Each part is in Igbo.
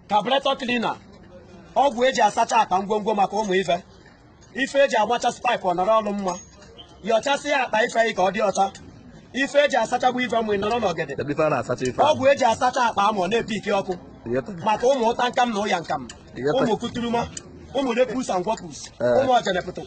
carburetor cleaner, ọgwụ eji asacha akpa ngwongwo maka ụmụ ife eji agbachasị pipe ọnọrọ ọrụ mma yọchasị akpa ife ka ọ dị ọcha ife eji asachagbu ife mgbe nọrọ n'ogede ọgwụ eji asacha akpa amụ na-epiki ọkụ maka ụmụ ụta nkam na ụya nkam ụmụ kuturuma ụmụ lepus and gwapus ụmụ ojenepụtụ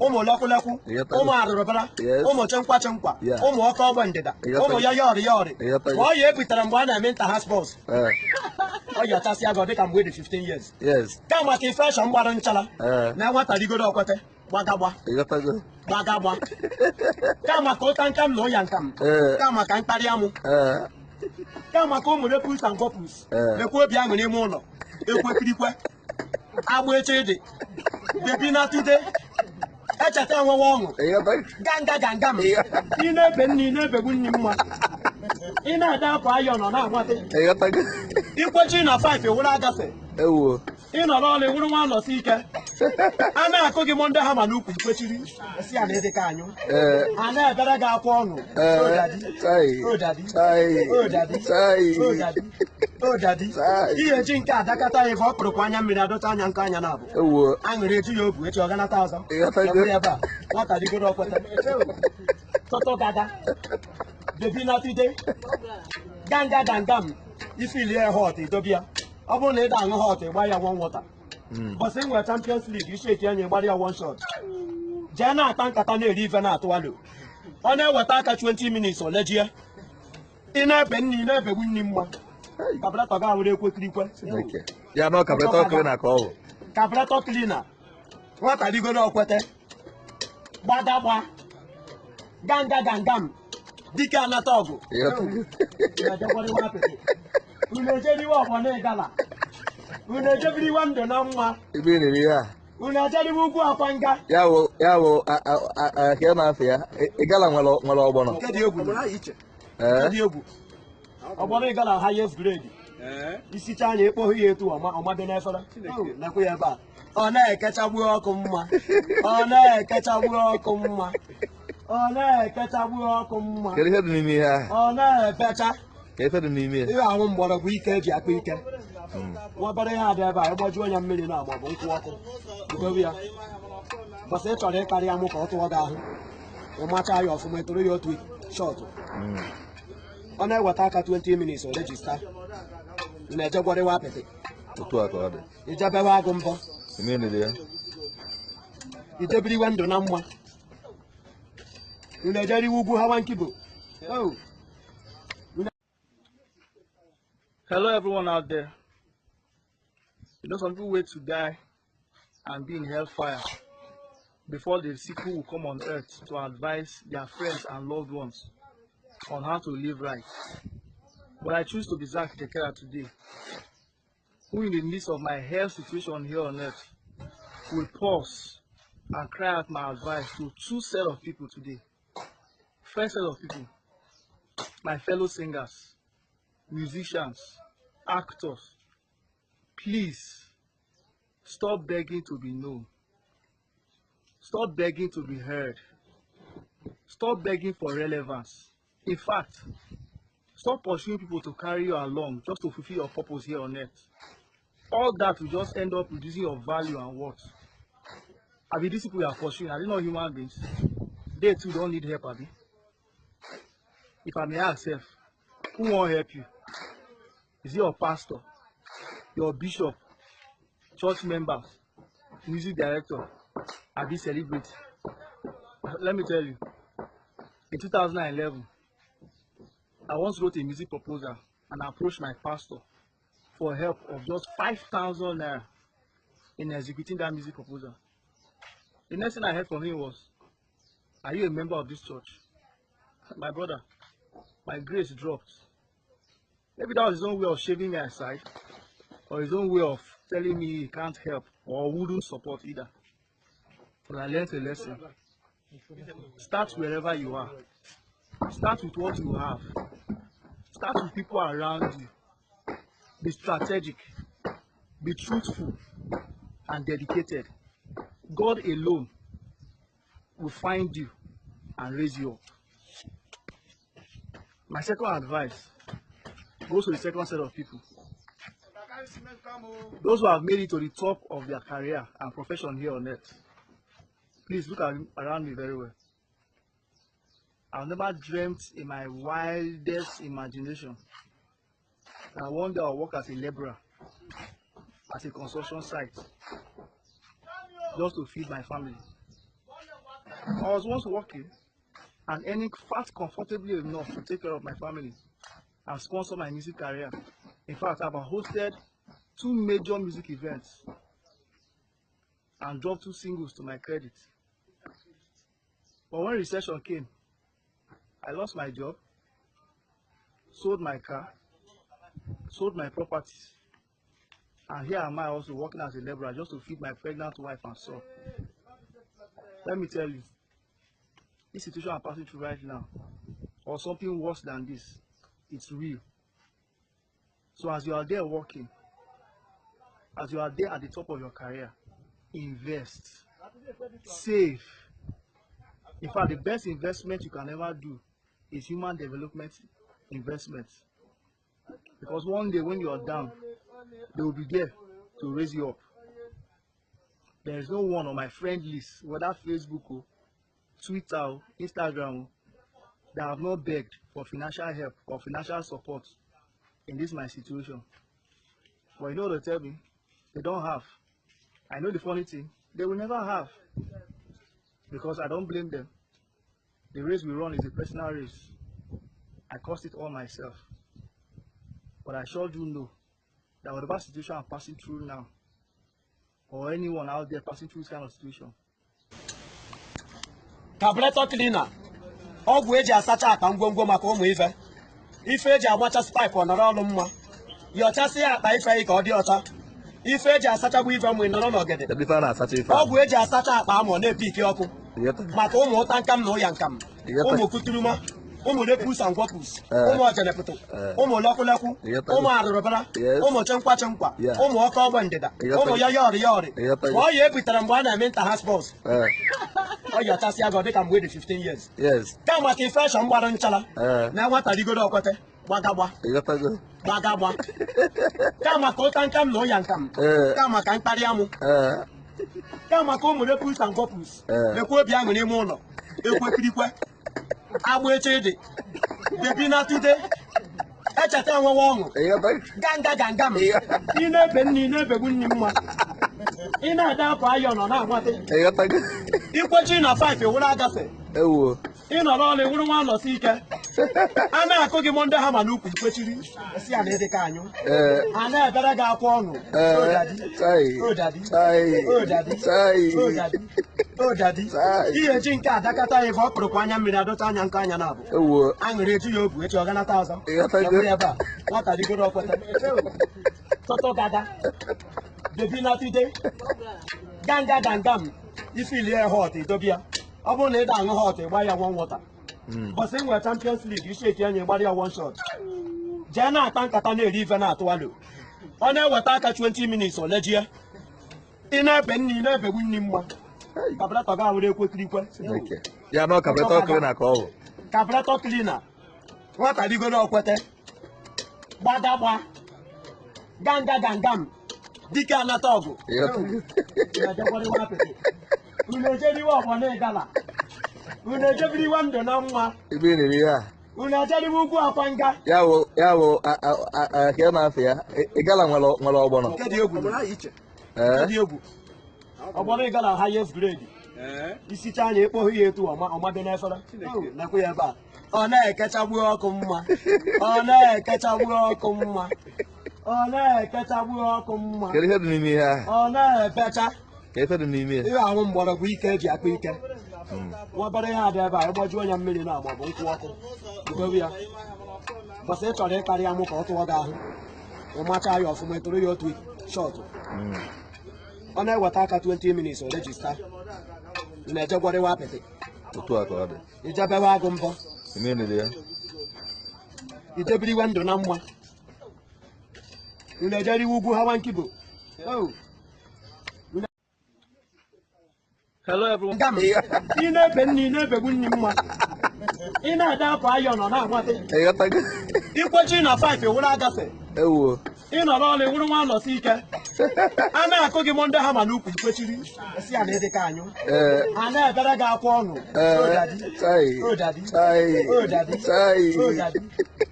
ụmụ lọkwụlekwụ ụmụ arụrụbara ụmụ chenkwa chenkwa ụmụ ọkụ ọgbọ ndịda ụmụ ya yọrị ma ọ ya ebutere mgbe a na-eme nta haspọs ọ yọchasịa gị dịka mgbe dị 15 years kama ka ifeshọn mgbarụ nchala na nwata rigoro okwete gbagagba kama ka ụta nkam na ụya nkam kama ka mkparị amụ kama ka ụmụ lepus and gwapus ekwe obi aṅụ n'ime ụlọ ekwekirikwe agba eche dị bebi na tude echeta enwewe ọṅụ ganga m ị na-ebe nne ị na-ebegbu nne mma ị na-ada akwa ayọ nọ na-agbate ikwechi na 5 ewuru agafe ị nọrọ ọrụ ewuru nwa nọsi ike a na-akụ gị monde ha ma n'ukwu kwechiri si a na-edeka anyụ a na-ebere gị akwa ọṅụ odadi ihe eji nke adakata ya ebe ọ kpụrụkwa anya mmiri adọta anya nke anya na-abụ aṅụrị eju ya obu echi ọganata ọzọ ebe a nwata digoro ọkweta tọtọ gada bebi na tude gangam ifilie hot idobia ọ bụrụ na ị da-aṅụ hot ịgba ya one water bọsị nwere Champions League isi eti anya gbara ya one shot jee na-ata nkata na-eri ife na-atụwalụ ọ na-eweta aka 20 minutes olejie ị na-ebe nne ị na-ebegbu nne mma carburetor ga were ekwekirikwe ya no carburetor cleaner ka ọ bụ carburetor cleaner nwata rigoro okwete gbagagba gangam dike anata ọgụ unu ejeriwe ọgbọ ịgala unu ejebiriwe ndụ na mma unu ejeriwe ugwu akwa nga ya bụ ka na-afọ ya ịgala nwere ọgbọnọ dị egwu ọgbọrọ ịgala highest grade isicha anya ekpoghi ya etu ọmado n'efere nakwa ya ebe a ọ na-ekechagbu ọkụ mma kedu ihe dị n'ime ihe ahụ ọ na-ebecha ka efe dị n'ime ihe ahụ mgbọrọgwụ ike eji akpa ike nwabere ihe adị ebe a ịgbajuo ya mmiri na agba bụ nkwụ ọkụ dobe ya bọsị ị chọrọ ịkarị amụ ka ọ tụọ gị ahụ ịmacha ya ọfụma etoro ya otu shọtụ ọ na-eweta aka 20 minutes o rejista na-eje gwọrịwa apịtị ijebewe agụ mbọ ijebiriwe ndụ na mma na-ejeriwe ugwu hawa nkibo. Hello everyone out there. You know, some people wait to die and be in hellfire before the sequel will come on earth to advise their friends and loved ones on how to live right. But I choose to be Zach Tekera today, who in the midst of my health situation here on earth will pause and cry out my advice to two set of people today. First set of people, my fellow singers, musicians, actors, please stop begging to be known. Stop begging to be heard. Stop begging for relevance. In fact, stop pursuing people to carry you along just to fulfill your purpose here on earth. All that will just end up reducing your value and worth. I mean, these people you are pursuing, are they not human beings? They too don't need help, Abi. If I may ask self, who won't help you? Is it your pastor, your bishop, church members, music director, Abi celebrity? Let me tell you, in 2011, I once wrote a music proposal and approached my pastor for help of just 5,000 naira in executing that music proposal. The next thing I heard from him was, "Are you a member of this church?" My brother, my grace dropped. Maybe that was his own way of shaving me aside, or his own way of telling me he can't help or wouldn't support either. But I learned a lesson. Start wherever you are. Start with what you have. Start with people around you. Be strategic. Be truthful and dedicated. God alone will find you and raise you up. My second advice goes to the second set of people. Those who have made it to the top of their career and profession here on earth, please look around me very well. I've never dreamt in my wildest imagination that one day I'll work as a laborer at a construction site just to feed my family. I was once working and earning fat comfortably enough to take care of my family and sponsor my music career. In fact, I've hosted 2 major music events and dropped 2 singles to my credit. But when recession came, I lost my job, sold my car, sold my properties, and here am I also working as a laborer just to feed my pregnant wife and son. Let me tell you, this situation I'm passing through right now, or something worse than this, it's real. So as you are there working, as you are there at the top of your career, invest, save. In fact, the best investment you can ever do is human development investment. Because one day when you are down, they will be there to raise you up. There is no one on my friend list, whether Facebook or Twitter or Instagram, that have not begged for financial help or financial support in this my situation. But you know what they tell me? They don't have. I know the funny thing, they will never have. Because I don't blame them. The race we run is a personal race. I caused it all myself. But I sure do know that whatever situation I'm passing through now, or anyone out there passing through this kind of situation. Carburetor cleaner. Ọgwụ eji asacha akpa ngwongwo maka ụmụ ife. Ife eji agbachasị pipe ọnọrọ ọlụ mma. Yọchasị akpa ife ka ọ dị ọcha. Ife eji asachagbu ife mgbe nọrọ n'ogede. Ọgwụ eji asacha akpa amụ na-epiki ọkụ. Maka ụmụ ụta nkam na ụya nkam. Ụmụ kuturuma. Ụmụ lepus and gwapus. Ụmụ ọjenepụtụ. Ụmụ lọkwụlekwụ. Ụmụ arụrụbara. Ụmụ chenkwa chenkwa. Ụmụ ọkọ ọgbọ ndịda. Ụmụ ya yọrị yọrị. Ma ọ ya ebutere mgbe a na-eme inter-house ọ yọchasị agụ dịka mgbe dị 15 years. Kama ka infection gbara nchala na nwata rigodo ọkwete gbagagba. Kama ka ụta nkam na ụya nkam. Kama ka mkparị amụ. Kama ka ụmụ lepus and gwapus. Ekwe obi aṅụ n'ime ụlọ. Ekwekirikwe. Agba eche dị. Bebi na tude. Echeta enwewe ọṅụ. Ganga m. Ị na-ebe nne, ị na-ebegbu nne mma. Ị na-ada afọ ayọ nọ na-agbate. Ikwechi na 5 ewuru agafe. Ị nọ n'ọlụ ewuru nwa nọsi ike. A na-akụ gị monde ha ma n'ukwu ikwechiri. Esi ya na-ede ka anyụ. A na-ebere gị akwa ọṅụ. O dadi. Ihe eji nke adakata ya ebe ọ kpụrụkwa anya mmiri adọta anya nke anya na-abụ. Aṅụrị eju ya obu echi ọ ganata ọzọ. Ebe a, nwata rigoro ọkweta. Tọtọ gada. Bebi na tude. Gangam. Ifili ya hot idobia. Ọ bụrụ na ị da-aṅụ hot ịgba ya 1 water. Bọsị nwere Champions League isi eti anya ịgbara ya 1 shot. Jee na-ata nkata na-eri ife na-atụwalụ. Ọ na-eweta aka 20 minutes olejie. Ị na-ebe nne, ị na-ebegbu nne mma. Carburetor ga awere ekwekirikwe. Ya no carburetor cleaner ka ọ bụ. Carburetor cleaner. Nwata rigoro ọkwete. Gbagagba. Gangam. Dike anata ọgụ. Unu ejeriwe ọgbọ na-egala. Unu ejebiriwe ndụ na mma. Ibe niri ya. Unu ejeriwe ugwu akwa nga. Ya wo ka na afọ ya. Igala nwere ọgbọnọ. Nke dị egwu. Ọgbọnọ igala highest grade. Isicha anya ekpoghị ya etu ọmado n'efere. Nakwa ya ebe a. Ọ na-ekechagbu ọkụ mma. Kedu ihe dị n'ime ihe ahụ? Ọ na-epecha. Ka ife dị n'ime ya? Ihe ahụ mgbọrọgwụ ike eji akpa ike. Nwabara ihe adị ebe a ịgbajuo ya mmiri na agba bụ nkwụ ọkụ. Udobe ya. Bọsị ị chọrọ ịkarị amụ ka ọ tụọ gị ahụ. Ịmacha ya ọfụma etoro ya otu shọtụ. Ọ na-eweta aka 20 minutes o rejista. Ị na-eje gwọrịwa apịtị. Otu a ka ọ dị. Ijebewe agụ mbọ. Ime niri ya? Idebiriwe ndụ na mma. Ị na-ejeriwe ugwu hawa nkibo. Hello everyone. Ị na-ebe nne, ị na-ebegbu nne mma. ị na-ada akwa ayọ nọ na-agbate ịghọtago ikwechi na 5 ewuru agafe ewo ị nọrọ ọrụ ewuru nwa nọsi ike a na-akụ gị monde ha ma n'ukwu ikwechiri esi a na-ede ka anyụ a na-ebere gị akwa ọṅụ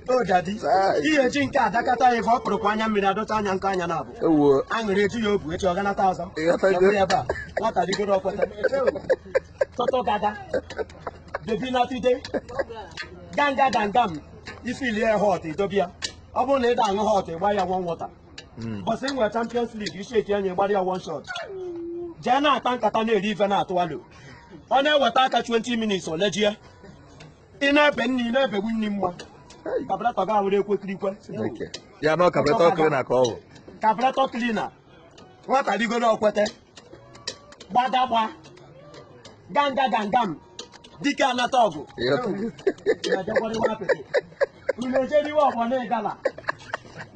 odadi ihe eji nke adakata ya ebe ọ kpụrụkwa anya mmiri adọta anya nke anya na-abụ ewo aṅụrị eju ya obu echi ọ ganata ọzọ ịghọtago ebe a nwata digoro ọkweta tọtọ gada debi na tide ganga gangam ifilie hot idobia ọ bụrụ na ị da-aṅụ hot ịgba ya one water bọsị nwere Champions League isi eti anya ịgbara ya one shot jee na-ata nkata na-eri ife na-atụwalo ọ na-eweta aka 20 minutes olejie ị na-ebe nri na-ebegbu nri mma kabratọ ga were ekwekirikwe ya na kabratọ klina ka ọ bụ kabratọ klina nwata rigoro ọkwete gbadagba ganga gangam dike anata ọgụ unu ejeriwe ọgbọ na ịgala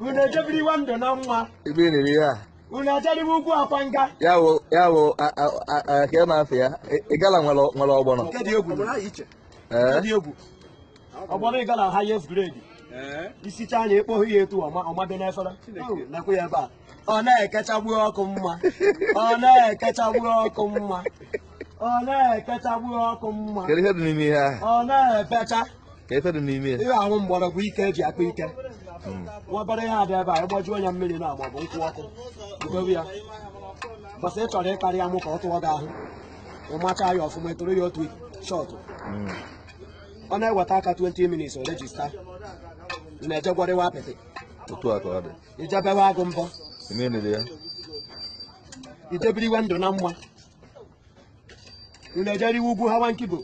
unu ejebiriwe ndụ na mma ebe nri ya unu ejeriwe ugwu akwa nga ya wo ka na afọ ya ịgala nwere ọgbọnọ nke dị egwu ọgbọnọ ịgala highest grade isicha anya ekpoghị ya etu ọmado n'efere nakwa ya ebe a ọ na-ekechagbu ọkụ mma ọ na-ekechagbu ọkụ mma ọ na-ekechagbu ọkụ mma kedu ihe dị n'ime ihe ahụ ọ na-ebecha ka ife dị n'ime ya ihe ahụ mgbọrọgwụ ike eji akpa ike nwabara ihe adị ebe a ịgbajuo ya mmiri na agba bụ nkwụ ọkụ udobe ya bọsị ị chọrọ ịkarị ya mụ ka ọ tụọ gị ahụ ịmacha ya ọfụma etoro ya otu shọtụ ọ na-eweta aka 20 minutes o rejista na-eje gwọrịwa apịtị otu a ka ọ dị ijebewe agụ mbọ imeniri ya ijebiriwe ndụ na mma unu ejeriwe ugwu hawa nkibo.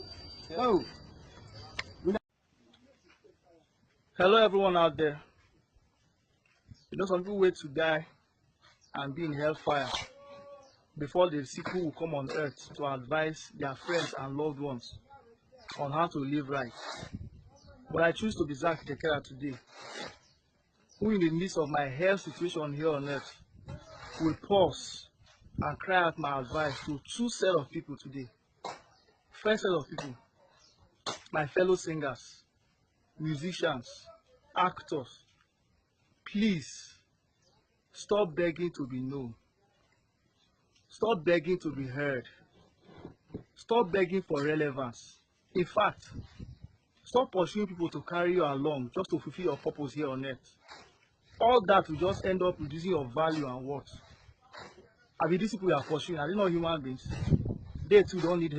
Hello everyone out there. You know some people wait to die and be in hellfire before the sequel will come on earth to advise their friends and loved ones on how to live right. But I choose to be Zach Dekera today, who in the midst of my health situation here on earth will pause and cry out my advice to two set of people today. First set of people, my fellow singers, musicians, actors, please stop begging to be known. Stop begging to be heard. Stop begging for relevance. In fact, stop pursuing people to carry you along just to fulfill your purpose here on earth. All that will just end up reducing your value and worth. I mean, these people you are pursuing, are they not human beings? They too don't need help.